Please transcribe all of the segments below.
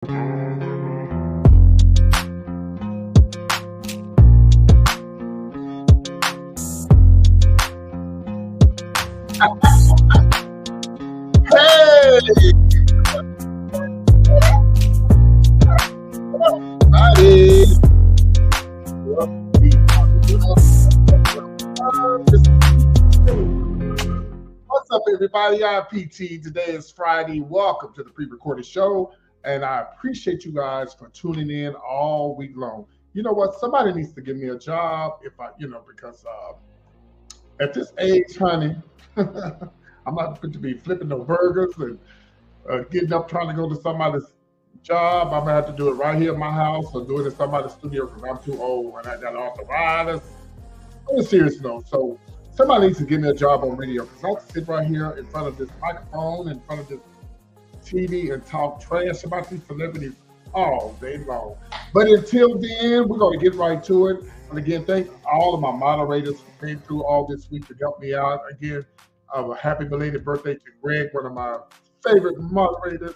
Hey, buddy. What's up, everybody? I'm PT. Today is Friday. Welcome to the pre-recorded show, and I appreciate you guys for tuning in all week long. You know what? Somebody needs to give me a job because at this age, honey, I'm not going to be flipping no burgers and getting up trying to go to somebody's job. I'm gonna have to do it right here in my house or do it in somebody's studio because I'm too old and I got arthritis. On a serious note, so somebody needs to give me a job on radio because I can sit right here in front of this microphone, in front of this TV, and talk trash about these celebrities all day long. But until then, we're going to get right to it. And again, thank all of my moderators who came through all this week to help me out. Again, a happy belated birthday to Greg, one of my favorite moderators.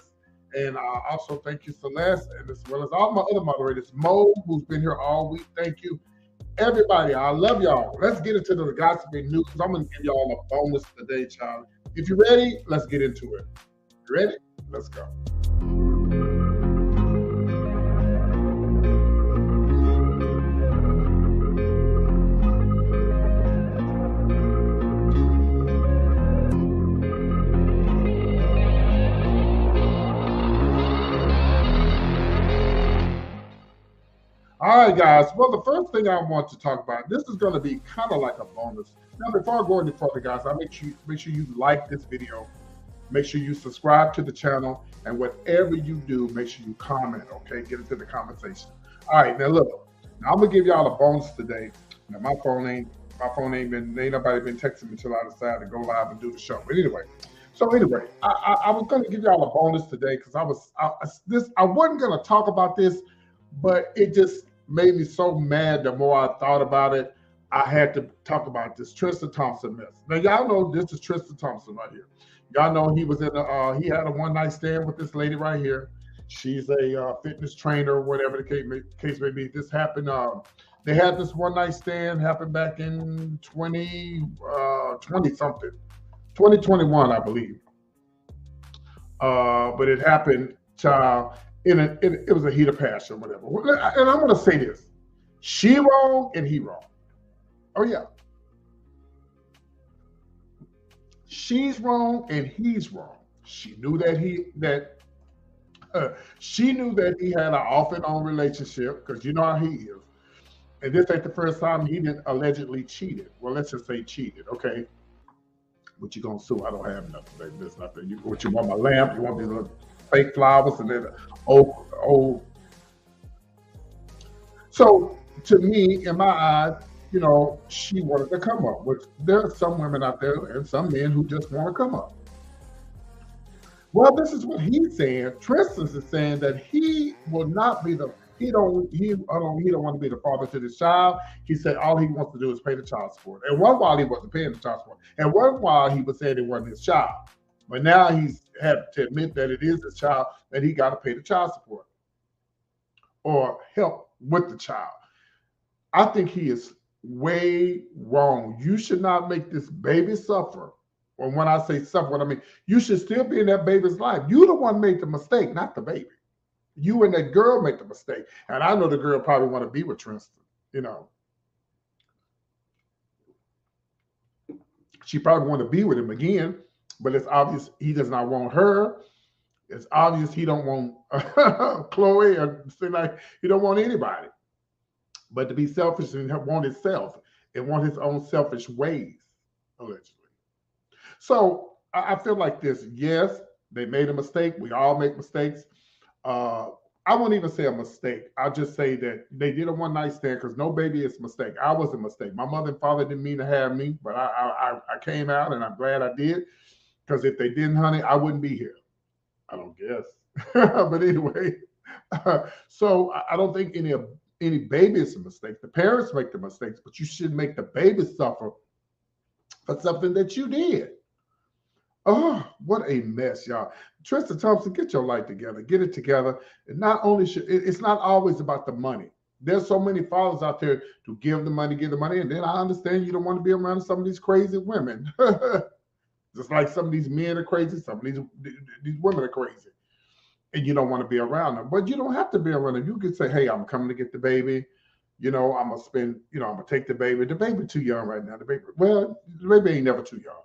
And also thank you, Celeste, and as well as all my other moderators. Mo, who's been here all week, thank you. Everybody, I love y'all. Let's get into the gossiping news. I'm going to give y'all a bonus today, child. If you're ready, let's get into it. You ready? Let's go. All right, guys. Well, the first thing I want to talk about, this is going to be kind of like a bonus. Now, before I go any further, guys, I make sure you like this video. Make sure you subscribe to the channel, and whatever you do, make sure you comment. Okay, get into the conversation. All right, now look. Now I'm gonna give y'all a bonus today. Now ain't nobody been texting me until I decided to go live and do the show. But anyway, I was gonna give y'all a bonus today because I wasn't gonna talk about this, but it just made me so mad. The more I thought about it, I had to talk about this Triston Thompson mess. Now y'all know this is Triston Thompson right here. Y'all know he was he had a one-night stand with this lady right here. She's a fitness trainer, whatever the case may be. This happened. They had this one-night stand happened back in 2021, I believe. But it happened, child. It was a heat of passion, whatever. And I'm gonna say this: she wrong and he wrong. Oh yeah. She's wrong and he's wrong. She knew that he had an off and on relationship because you know how he is. And this ain't the first time he didn't allegedly cheated. Well, let's just say cheated, okay? What you gonna sue? I don't have nothing, baby. There's nothing. You want my lamp? You want these little fake flowers and then old. So to me, in my eyes, you know, she wanted to come up, which there are some women out there and some men who just want to come up. Well, this is what he's saying. Tristan is saying that he will not be he don't want to be the father to this child. He said all he wants to do is pay the child support. And one while he wasn't paying the child support, and one while he was saying it wasn't his child. But now he's had to admit that it is his child, that he got to pay the child support or help with the child. I think he is way wrong. You should not make this baby suffer. Or when I say suffer, what I mean, you should still be in that baby's life. You the one made the mistake, not the baby. You and that girl make the mistake. And I know the girl probably want to be with Tristan, you know. She probably want to be with him again, but it's obvious he does not want her. It's obvious he don't want Chloe or seem like he don't want anybody. But to be selfish and want himself and want his own selfish ways, allegedly. So I feel like this. Yes, they made a mistake. We all make mistakes. I won't even say a mistake. I'll just say that they did a one-night stand because no baby is a mistake. I was a mistake. My mother and father didn't mean to have me, but I came out and I'm glad I did. Because if they didn't, honey, I wouldn't be here. I don't guess. But anyway, so I don't think any baby is a mistake. The parents make the mistakes, but you shouldn't make the baby suffer for something that you did. Oh, what a mess, y'all. Triston Thompson, get your life together. Get it together. And not only it's not always about the money. There's so many fathers out there to give the money, and then I understand you don't want to be around some of these crazy women. Just like some of these men are crazy, some of these women are crazy, and you don't want to be around them. But you don't have to be around them. You can say, "Hey, I'm coming to get the baby. I'm gonna spend. I'm gonna take the baby. The baby too young right now. The baby ain't never too young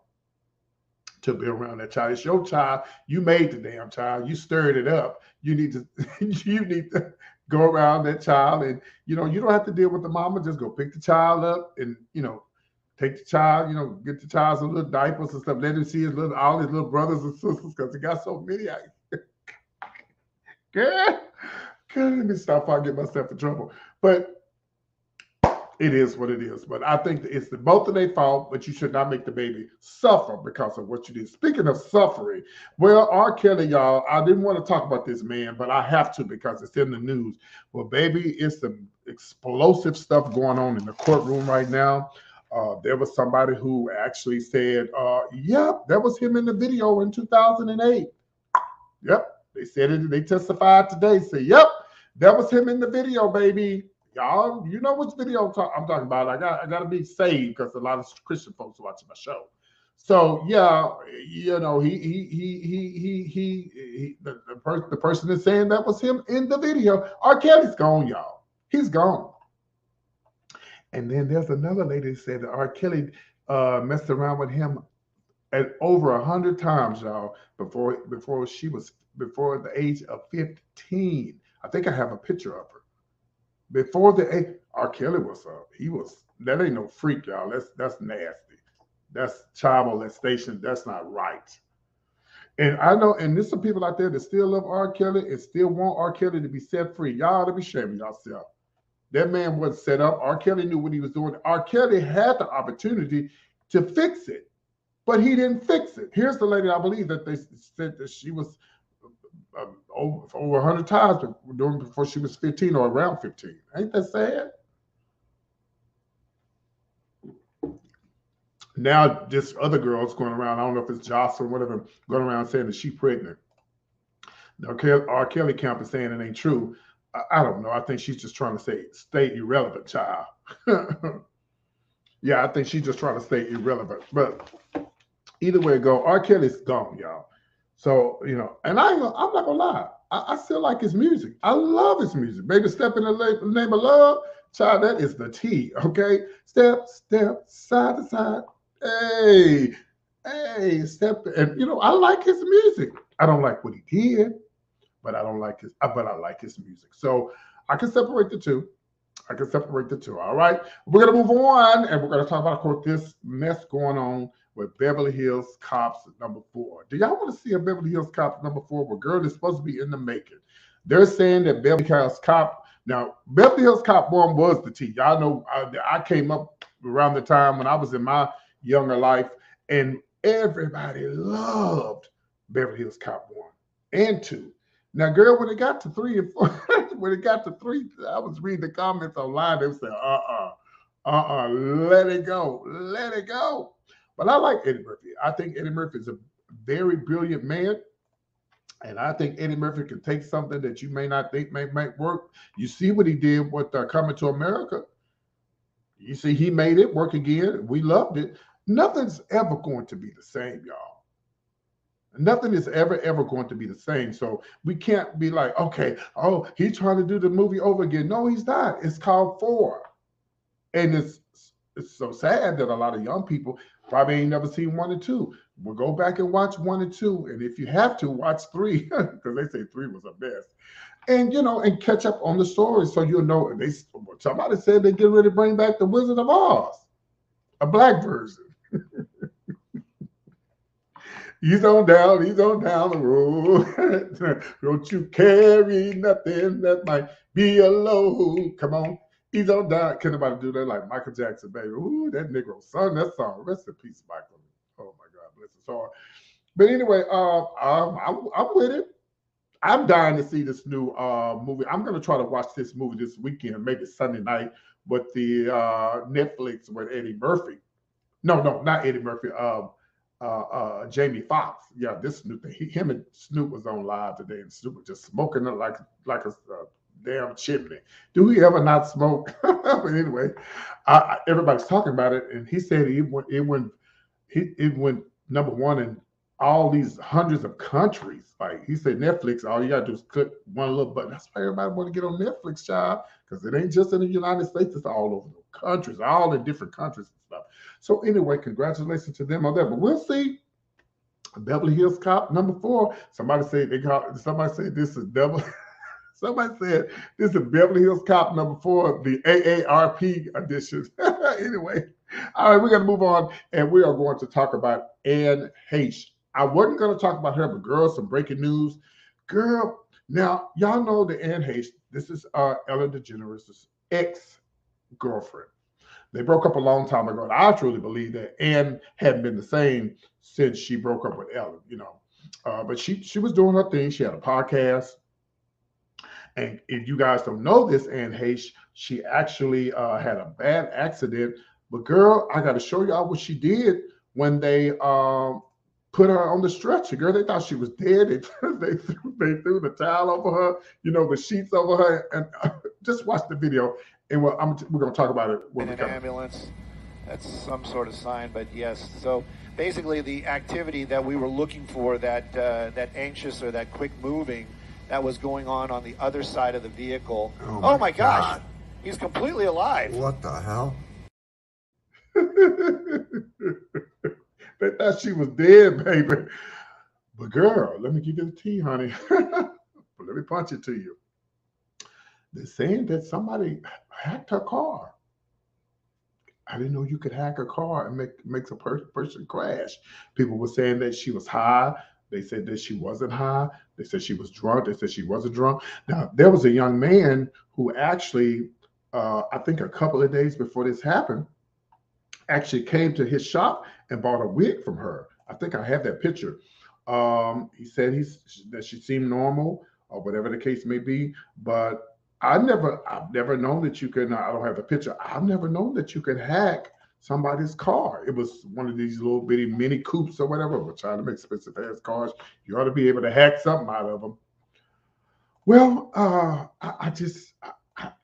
to be around that child. It's your child. You made the damn child. You stirred it up. You need to you need to go around that child, and you don't have to deal with the mama. Just go pick the child up, and take the child. Get the child some little diapers and stuff. Let him see all his little brothers and sisters because he got so many. Girl, let me stop before I get myself in trouble. But it is what it is. But I think it's both of their fault, but you should not make the baby suffer because of what you did. Speaking of suffering, well, Kelly, y'all, I didn't want to talk about this man, but I have to because it's in the news. Well, baby, it's some explosive stuff going on in the courtroom right now. There was somebody who actually said, yep, that was him in the video in 2008. Yep, they said it. They testified today. Say, yep, that was him in the video, baby. Y'all, you know which video I'm talking about. I got to be saved because a lot of Christian folks are watching my show. So yeah, the person is saying that was him in the video. Kelly's gone, y'all. He's gone. And then there's another lady that said that Kelly messed around with him at over 100 times, y'all, before the age of 15. I think I have a picture of her. Before Kelly was that ain't no freak, y'all. That's nasty. That's child molestation. That's not right. And I know, and there's some people out there that still love Kelly and still want Kelly to be set free. Y'all ought to be shaming yourself. That man wasn't set up. Kelly knew what he was doing. Kelly had the opportunity to fix it, but he didn't fix it. Here's the lady, I believe, that they said that she was over 100 times before she was 15 or around 15. Ain't that sad? Now this other girl's going around, I don't know if it's Jocelyn or whatever, going around saying that she's pregnant. Now Kelly camp is saying it ain't true. I don't know. I think she's just trying to stay irrelevant, child. Yeah, I think she's just trying to stay irrelevant. But either way it go, Kelly's gone, y'all. So, and I'm not gonna lie. I still like his music. I love his music. Baby, step in the name of love. Child, that is the T, okay? Step, side to side. Hey, step. And, I like his music. I don't like what he did, but I like his music. So I can separate the two. All right. We're going to move on, and we're going to talk about, of course, this mess going on with Beverly Hills Cops #4. Do y'all want to see a Beverly Hills Cops #4 where girl is supposed to be in the making? They're saying that Beverly Hills Cop, now Beverly Hills Cop 1 was the T. Y'all know I came up around the time when I was in my younger life, and everybody loved Beverly Hills Cop 1 and 2. Now, girl, when it got to 3 and 4, I was reading the comments online. They were saying, let it go. But I like Eddie Murphy. I think Eddie Murphy is a very brilliant man. And I think Eddie Murphy can take something that you may not think might work. You see what he did with Coming to America. You see, he made it work again. We loved it. Nothing's ever going to be the same, y'all. Nothing is ever going to be the same. So we can't be like, okay, he's trying to do the movie over again. No, he's not. It's called 4. And it's so sad that a lot of young people probably ain't never seen 1 and 2. We'll go back and watch 1 and 2. And if you have to, watch 3, because they say 3 was the best. And, and catch up on the story so you'll know. Somebody said they get ready to bring back the Wizard of Oz, a black version. He's on down the road. Don't you carry nothing that might be a load. Come on. He's on down. Can anybody do that like Michael Jackson, baby? Ooh, that Negro sung that song. Rest in peace, Michael. Oh my God, bless his heart. But anyway, I'm with it. I'm dying to see this new movie. I'm gonna try to watch this movie this weekend, maybe Sunday night, with the Netflix with Eddie Murphy. No, not Eddie Murphy. Jamie Foxx. Yeah, this Snoop thing. Him and Snoop was on live today, and Snoop was just smoking it like a damn chimney. Do we ever not smoke? But anyway, everybody's talking about it, and he said it went number one in all these hundreds of countries. Like he said, Netflix, all you gotta do is click one little button. That's why everybody want to get on Netflix, child, because it ain't just in the United States, it's all over the countries, all in different countries and stuff. So anyway, congratulations to them on that. But we'll see. Beverly Hills Cop #4. Somebody said this is double. Somebody said this is Beverly Hills Cop #4, the AARP edition. Anyway, all right, we're going to move on, and we are going to talk about Anne Heche. I wasn't going to talk about her, but girl, some breaking news. Girl, now, y'all know that Anne Heche, this is Ellen DeGeneres' ex-girlfriend. They broke up a long time ago, and I truly believe that Anne hadn't been the same since she broke up with Ellen, But she was doing her thing. She had a podcast. And if you guys don't know this, Anne Heche, she actually had a bad accident. But girl, I got to show y'all what she did when they put her on the stretcher. Girl, they thought she was dead. They threw the towel over her, the sheets over her. And just watch the video. And we're going to talk about it. In an ambulance, that's some sort of sign. But yes, so basically the activity that we were looking for, that anxious or that quick moving, that was going on the other side of the vehicle. Oh my gosh. God. He's completely alive. What the hell? They thought she was dead, baby. But girl, let me give you the tea, honey. Let me punch it to you. They're saying that somebody hacked her car. I didn't know you could hack a car and makes a person crash. People were saying that she was high. They said that she wasn't high. They said she was drunk. They said she wasn't drunk. Now, there was a young man who actually, I think a couple of days before this happened, actually came to his shop and bought a wig from her. I think I have that picture. He said that she seemed normal or whatever the case may be. But I've never known that you can, I don't have the picture. I've never known that you could hack somebody's car. It was one of these little bitty mini coupes or whatever. We're trying to make expensive ass cars. You ought to be able to hack something out of them. Well,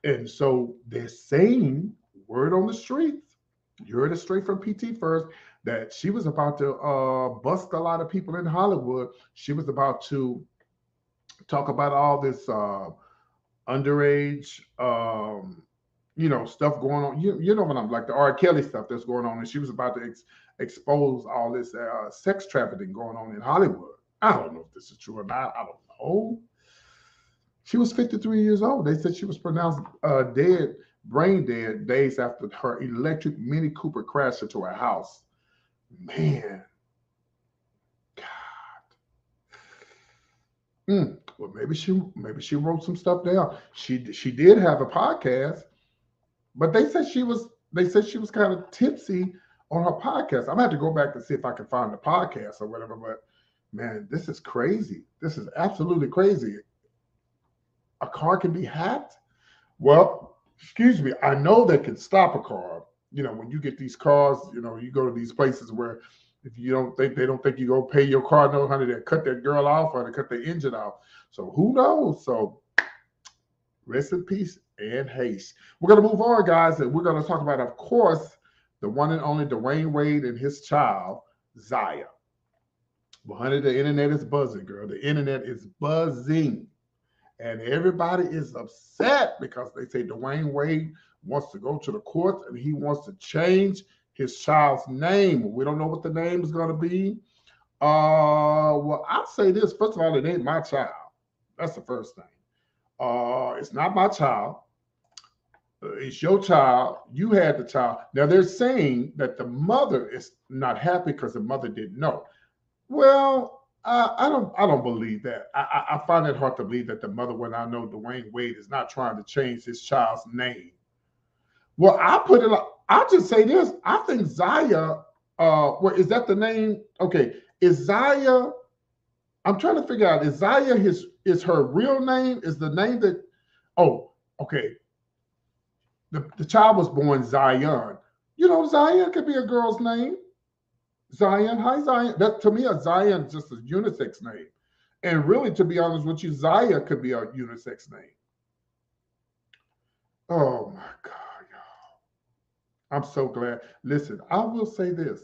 and so they're saying, word on the streets, you heard it straight from PT first, that she was about to bust a lot of people in Hollywood. She was about to talk about all this underage stuff going on. You know what I'm like, the Rkelly stuff that's going on, and she was about to expose all this sex trafficking going on in Hollywood. I don't know if this is true or not. I don't know. She was 53 years old. They said she was pronounced brain dead, days after her electric Mini Cooper crashed into her house. Man, God. Well, maybe she wrote some stuff down. She did have a podcast. But they said she was kind of tipsy on her podcast. I'm gonna have to go back and see if I can find the podcast or whatever. But man, this is crazy. This is absolutely crazy. A car can be hacked? Well, excuse me. I know they can stop a car. When you get these cars, you go to these places where if they don't think you go pay your car note, honey, they cut that girl off or they cut the engine off. So who knows? So rest in peace, Anne Heche. We're going to move on, guys, and we're going to talk about, of course, the one and only Dwayne Wade and his child, Zaye. Well, honey, the internet is buzzing, girl. The internet is buzzing. And everybody is upset because they say Dwayne Wade wants to go to the courts and he wants to change his child's name. We don't know what the name is going to be. Well, I'll say this. First of all, it ain't my child. That's the first thing. It's not my child. It's your child. You had the child. Now they're saying that the mother is not happy because the mother didn't know. Well, I don't believe that. I find it hard to believe that the mother would not know Dwayne Wade is not trying to change his child's name. Well, I'll just say this. I think Zaye, well, is that the name? Okay. Is Zaye, I'm trying to figure out, is Zaye is her real name? Is the name that, oh, okay. The child was born Zion. Zion could be a girl's name. Zion, hi Zion. That to me, a Zion is just a unisex name. And really, to be honest with you, Zaya could be a unisex name. Oh my God, y'all. I'm so glad. Listen, I will say this.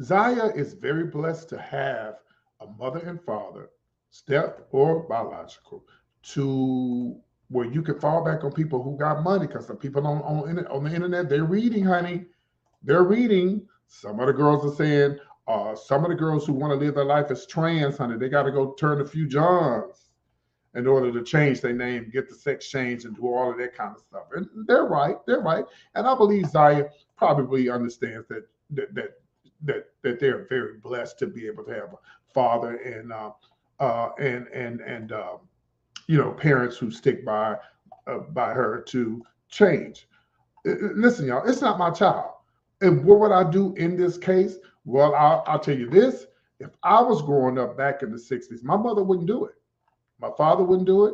Zaya is very blessed to have a mother and father, step or biological, to where you can fall back on people who got money because the people on the internet, they're reading, honey. They're reading. Some of the girls are saying, some of the girls who want to live their life as trans, honey, they got to go turn a few Johns in order to change their name, get the sex change, and do all of that kind of stuff. And they're right. They're right. And I believe Zaya probably understands that they're very blessed to be able to have a father and parents who stick by her to change. Listen, y'all, it's not my child. And what would I do in this case? Well, I'll tell you this. If I was growing up back in the 60s, my mother wouldn't do it. My father wouldn't do it.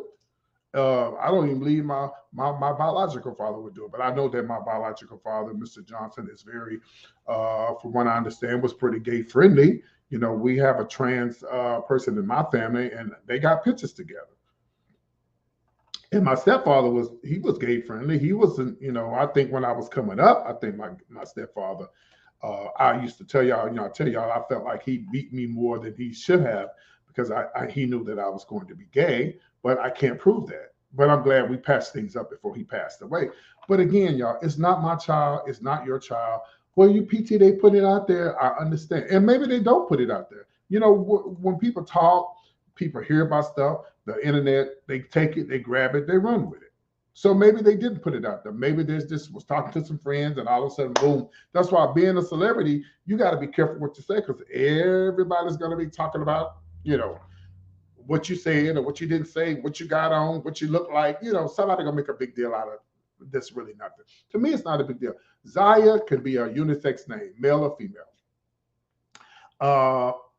I don't even believe my biological father would do it. But I know that my biological father, Mr. Johnson, is very, from what I understand, was pretty gay friendly. You know, we have a trans person in my family, and they got pictures together. And my stepfather he was gay friendly. He wasn't, I think when I was coming up, I think my stepfather, I used to tell y'all, I felt like he beat me more than he should have because he knew that I was going to be gay, but I can't prove that. But I'm glad we patched things up before he passed away. But again, y'all, it's not my child. It's not your child. Well, you PT, they put it out there. I understand. And maybe they don't put it out there. When people talk, people hear about stuff, the internet, they take it, they grab it, they run with it. So maybe they didn't put it out there. Maybe there's just was talking to some friends and all of a sudden, boom. That's why being a celebrity, you got to be careful what you say because everybody's going to be talking about, what you said or what you didn't say, what you got on, what you look like. Somebody going to make a big deal out of this really nothing. To me, it's not a big deal. Zaya could be a unisex name, male or female.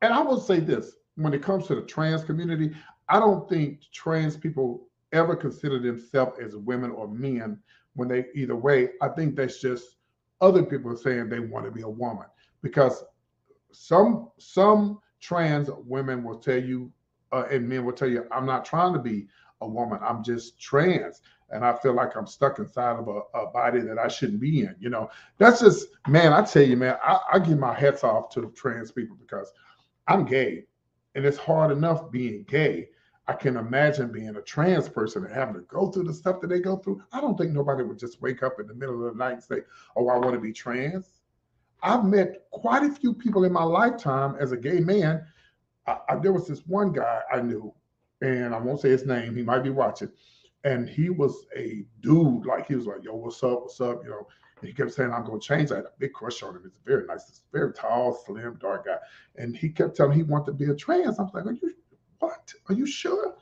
And I will say this, when it comes to the trans community, I don't think trans people ever consider themselves as women or men when they either way. I think that's just other people saying they want to be a woman because some trans women will tell you and men will tell you, I'm not trying to be a woman. I'm just trans. And I feel like I'm stuck inside of a body that I shouldn't be in. That's just, man, I tell you, man, I give my hats off to trans people because I'm gay. And it's hard enough being gay. I can imagine being a trans person and having to go through the stuff that they go through. I don't think nobody would just wake up in the middle of the night and say, oh, I want to be trans. I've met quite a few people in my lifetime as a gay man. There was this one guy I knew, and I won't say his name. He might be watching. And he was a dude, like he was like, yo, what's up? What's up? And he kept saying, I'm going to change. I had a big crush on him. He's very nice, very tall, slim, dark guy. And he kept telling me he wanted to be a trans. I was like, what? Are you sure?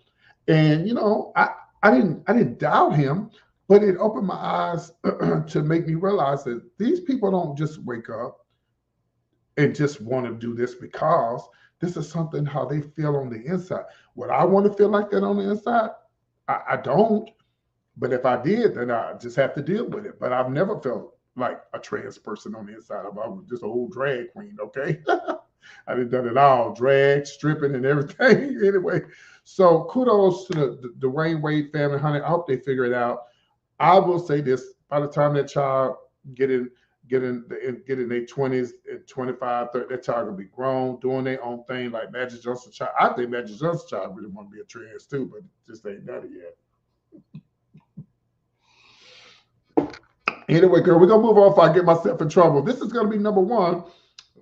And I didn't doubt him, but it opened my eyes to make me realize that these people don't just wake up and just want to do this because this is something how they feel on the inside. Would I want to feel like that on the inside? I don't. But if I did, then I just have to deal with it. But I've never felt like a trans person on the inside. I was just a whole drag queen, okay? I've done it all, drag, stripping, and everything. Anyway, so kudos to the Dwayne Wade family, honey. I hope they figure it out. I will say this: by the time that child get in their 20s and 25, 30, that child gonna be grown, doing their own thing, like Magic Johnson's child. I think Magic Johnson's child really want to be a trans too, but just ain't done it yet. Anyway, girl, we're gonna move on before I get myself in trouble. This is gonna be number one.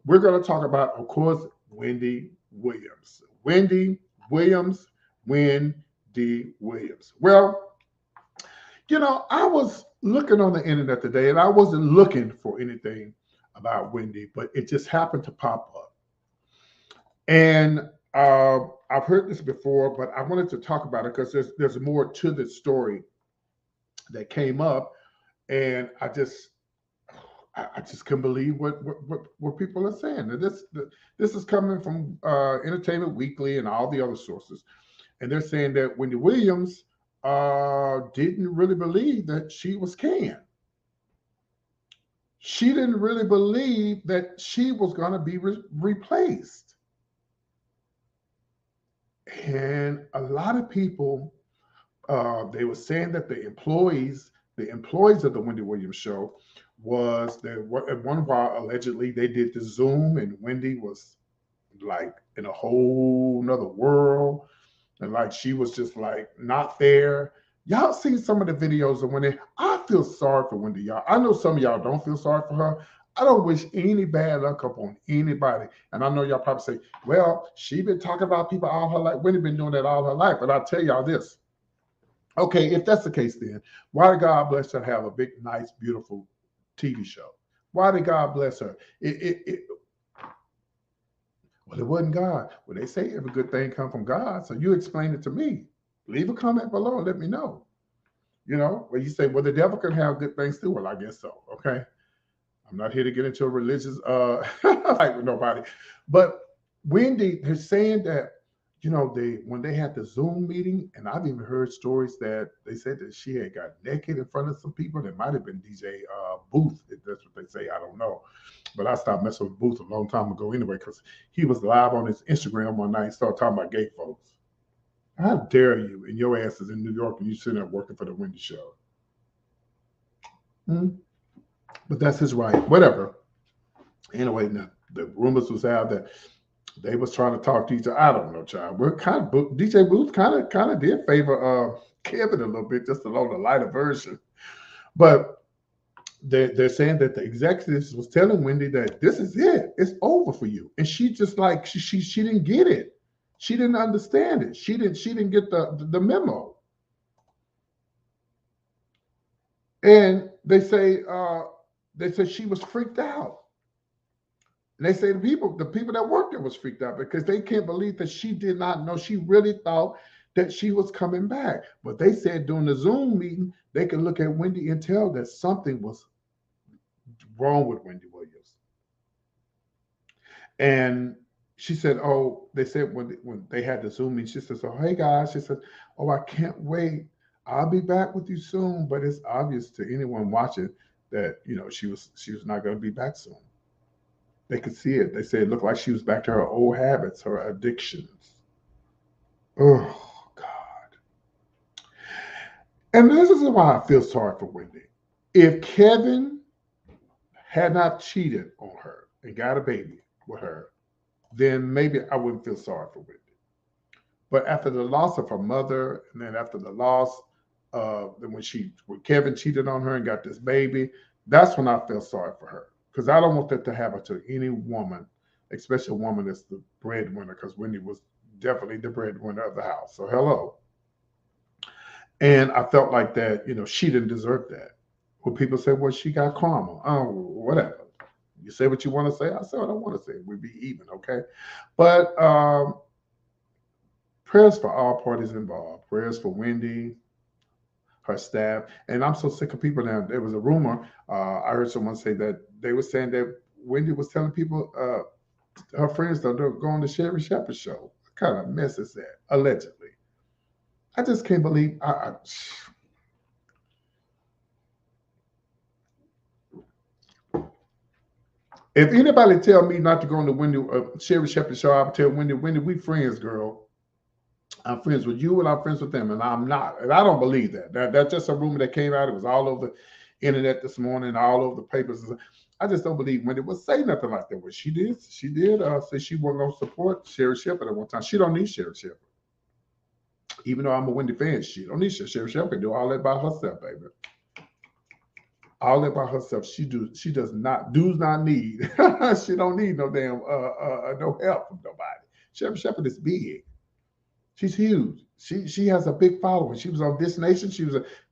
We're gonna talk about, of course, Wendy Williams. Wendy Williams. Well, I was looking on the internet today, and I wasn't looking for anything about Wendy, but it just happened to pop up. And I've heard this before, but I wanted to talk about it because there's more to this story that came up, and I just couldn't believe what people are saying. This is coming from Entertainment Weekly and all the other sources, and they're saying that Wendy Williams didn't really believe that she was canned. she didn't really believe that she was going to be replaced. And a lot of people, they were saying that the employees of the Wendy Williams show, was that at one while allegedly they did the Zoom and Wendy was like in a whole nother world, and like she was just like not there. Y'all seen some of the videos of Wendy. I feel sorry for Wendy, y'all. I know some of y'all don't feel sorry for her. I don't wish any bad luck upon anybody. And I know y'all probably say, well, she been talking about people all her life. Wendy been doing that all her life. But I'll tell y'all this. Okay, if that's the case, then why did God bless her to have a big, nice, beautiful TV show? Why did God bless her? Well, it wasn't God. Well, they say every good thing come from God. So you explain it to me. Leave a comment below and let me know. You know, where you say, well, the devil can have good things too. Well, I guess so. Okay. I'm not here to get into a religious fight with nobody. But Wendy is saying that, you know, when they had the Zoom meeting, and I've even heard stories that they said that she had got naked in front of some people. That might have been DJ Booth, if that's what they say. I don't know. But I stopped messing with Booth a long time ago anyway, because he was live on his Instagram one night and started talking about gay folks. How dare you? And your ass is in New York and you sitting there working for the Wendy show. But that's his right. Whatever. Anyway, now, the rumors was out that they was trying to talk to each other. I don't know, child. We're kind of DJ Booth kind of did favor Kevin a little bit, just along the lighter version. But they're saying that the executives was telling Wendy that this is it. It's over for you. And she just like she didn't get it. She didn't understand it. She didn't get the memo. And they say she was freaked out. And they say the people that worked there was freaked out because they can't believe that she did not know. She really thought that she was coming back. But they said during the Zoom meeting, they could look at Wendy and tell that something was wrong with Wendy Williams. And she said, oh, they said when they had the Zoom meeting, she said, oh, hey guys, she said, oh, I can't wait. I'll be back with you soon. But it's obvious to anyone watching that, you know, she was not going to be back soon. They could see it. They said it looked like she was back to her old habits, her addictions. Oh, God. And this is why I feel sorry for Wendy. If Kevin had not cheated on her and got a baby with her, then maybe I wouldn't feel sorry for Wendy. But after the loss of her mother, and then after the loss, then when Kevin cheated on her and got this baby, that's when I feel sorry for her. Because I don't want that to happen to any woman, especially a woman that's the breadwinner, because Wendy was definitely the breadwinner of the house. So hello. And I felt like that, you know, she didn't deserve that. When people say, well, she got karma. Oh, whatever. You say what you want to say. I say what I want to say. We'd be even, okay? But prayers for all parties involved. Prayers for Wendy, her staff. And I'm so sick of people now. There was a rumor. I heard someone say that they were saying that Wendy was telling people, her friends, that they're going to Sherry Shepherd's show. What kind of mess is that? Allegedly. I just can't believe. If anybody tell me not to go on the Wendy Sherry Shepherd show, I would tell Wendy, we friends, girl. I'm friends with you and I'm friends with them, and I'm not. And I don't believe that. That's just a rumor that came out. It was all over the internet this morning, all over the papers. I just don't believe Wendy would say nothing like that. What she did say she wasn't going to support Sherry Shepherd at one time. She don't need Sherry Shepherd. Even though I'm a Wendy fan, she don't need Sherry Shepherd. Do all that by herself, baby. All that by herself. She does not need. She don't need no damn no help from nobody. Sherry Shepherd is big. She's huge. She has a big following. She was on This Nation.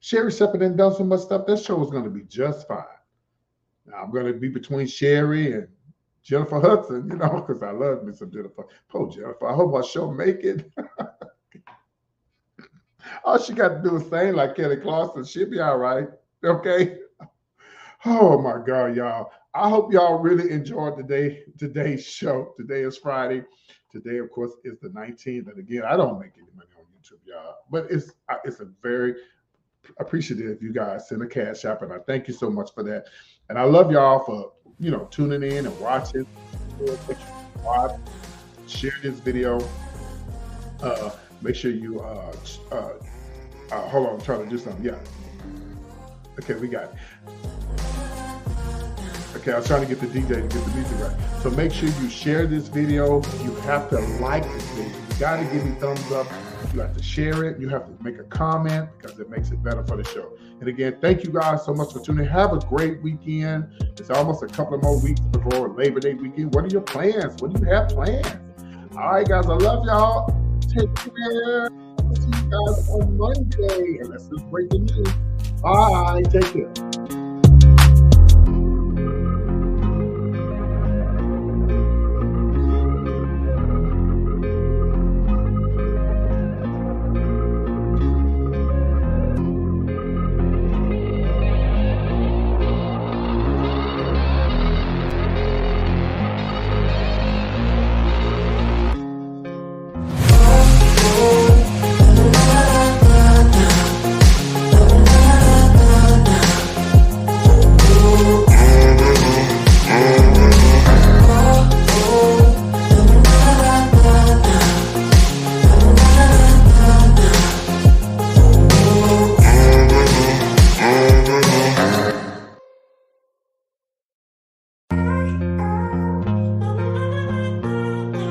Sherry Shepherd and done so much stuff. That show is going to be just fine. Now I'm going to be between Sherry and Jennifer Hudson, you know, because I love me some Jennifer. Poor Jennifer. I hope our show make it. All she got to do is sing like Kelly Clarkson. She'll be all right. Okay. Oh my God, y'all. I hope y'all really enjoyed today's show. Today is Friday. Today, of course, is the 19th. And again, I don't make any money on YouTube, y'all. But it's a very appreciative you guys send a cash app, and I thank you so much for that. And I love y'all for tuning in and watching. Share this video. Make sure you hold on, I'm trying to do something. Yeah. Okay, we got it. Okay, I was trying to get the DJ to get the music right. So make sure you share this video. You have to like this video. You got to give me thumbs up. You have to share it. You have to make a comment because it makes it better for the show. And again, thank you guys so much for tuning in. Have a great weekend. It's almost a couple of more weeks before Labor Day weekend. What are your plans? What do you have planned? All right, guys, I love y'all. Take care. I'll see you guys on Monday. And let's just break the news. Bye. Take care.